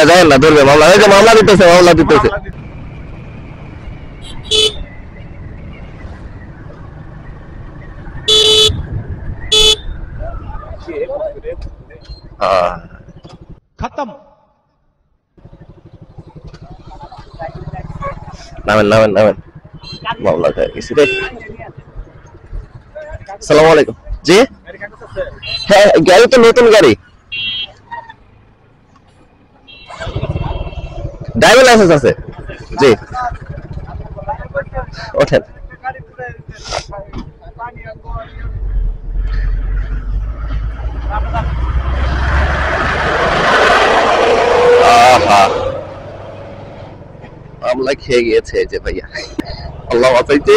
যায় না ধরবে মামলা, এই যে মামলা দিতেছে खत्म। নামেন মামলা হয়ে গেছে রে। আসসালামু আলাইকুম। জি হ্যাঁ, গাড়ি তো নতুন গাড়ি, ড্রাইভিং লাইসেন্স আছে। জি ওঠেন। মামলা খেয়ে গিয়েছে যে ভাইয়া, আল্লাহ বাঁচাইছে।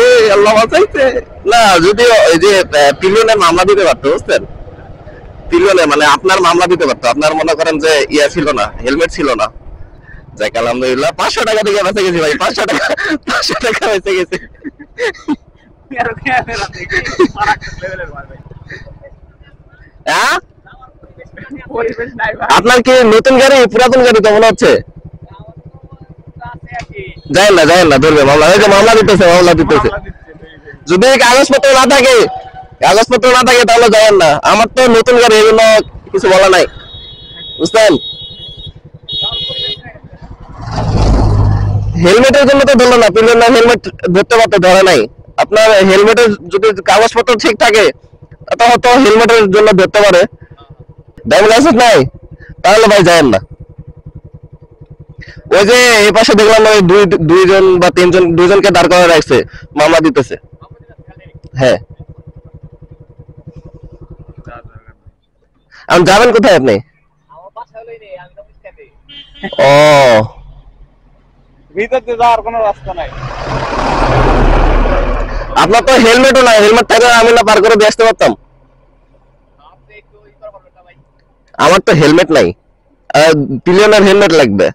না যদিও এই যে পিলিয়নের মামলা দিতে পারতো, বুঝছেন, পিলিয়নে মানে আপনার মামলা দিতে পারতো। আপনার মনে করেন যে ইয়া ছিল না, হেলমেট ছিল না। যাক আলহামদুলিল্লাহ 500 টাকা দিয়ে বেঁচে গেছি ভাই, 500 টাকা বেঁচে গেছি। আপনার কি নতুন গাড়ি পুরাতন গাড়ি তো মনে হচ্ছে? যায় না ধরবে মামলা, এই যে মামলা দিতেছে যদি কাগজপত্র না থাকে তাহলে যায় না। আমার তো নতুন গাড়ি, এই জন্য কিছু বলা নাই, বুঝলেন। হেলমেটের জন্য তো ধরলো না, পিলিয়নের হেলমেট ধরতে পারতো, ধরে নাই। আপনার হেলমেটের যদি কাগজপত্র ঠিক থাকে তখন তো হেলমেটের জন্য ধরতে পারে। ড্রাইভিং লাইসেন্স নাই তাহলে ভাই যায় না। ওই যে এই পাশে দেখলাম ওই দুইজন বা তিনজন, দুইজনকে দাঁড় করা রাখছে, মামলা দিতেছে। হ্যাঁ, আমি যাবেন কোথায় আপনি? ও ভিতরে যাওয়ার কোনো রাস্তা নাই। আপনার তো হেলমেটও নাই, হেলমেট থাকলে আমি না পার করে দিয়ে আসতে পারতাম। আমার তো হেলমেট নাই, পিলিয়নের হেলমেট লাগবে।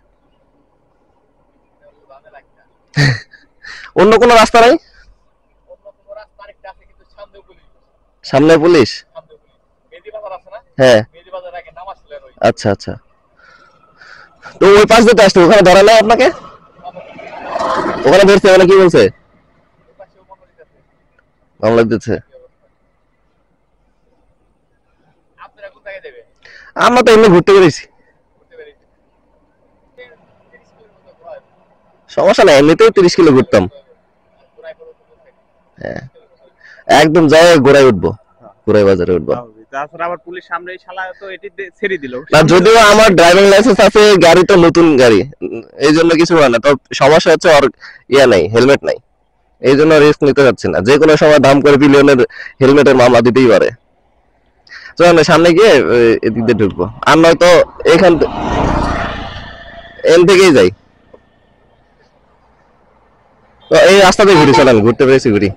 অন্য কোনো রাস্তা নাই? সামনে পুলিশ? হ্যাঁ আচ্ছা তো ওই পাশ দিয়ে আসতে, ওখানে ধরা নাই আপনাকে? ওখানে ধরছে, মানে কি বলছে? মামলা দিচ্ছে। আমরা তো এমনি ঘুরতে বেরিয়েছি, সমস্যা নাই, এমনিতেও 30 কিলো ঘুরতাম। হ্যাঁ একদম যায় গোড়ায় উঠবো, গোড়ায় বাজারে উঠবো। আবার পুলিশ সামনে শালা তো এটি ছেড়ে দিল। যদিও আমার ড্রাইভিং লাইসেন্স আছে, গাড়ি তো নতুন গাড়ি, এই জন্য কিছু হয় না। তো সমস্যা হচ্ছে ওর ইয়া নাই, হেলমেট নাই, এই জন্য রিস্ক নিতে যাচ্ছি না। যে কোনো সময় দাম করে পিলিয়নের হেলমেটের মামলা দিতেই পারে। চলেন সামনে গিয়ে এদিক দিয়ে ঢুকবো, আর নয়তো এন থেকেই যাই। তো এই রাস্তাতে ঘুরি, চলেন, ঘুরতে পেরেছি ঘুরি।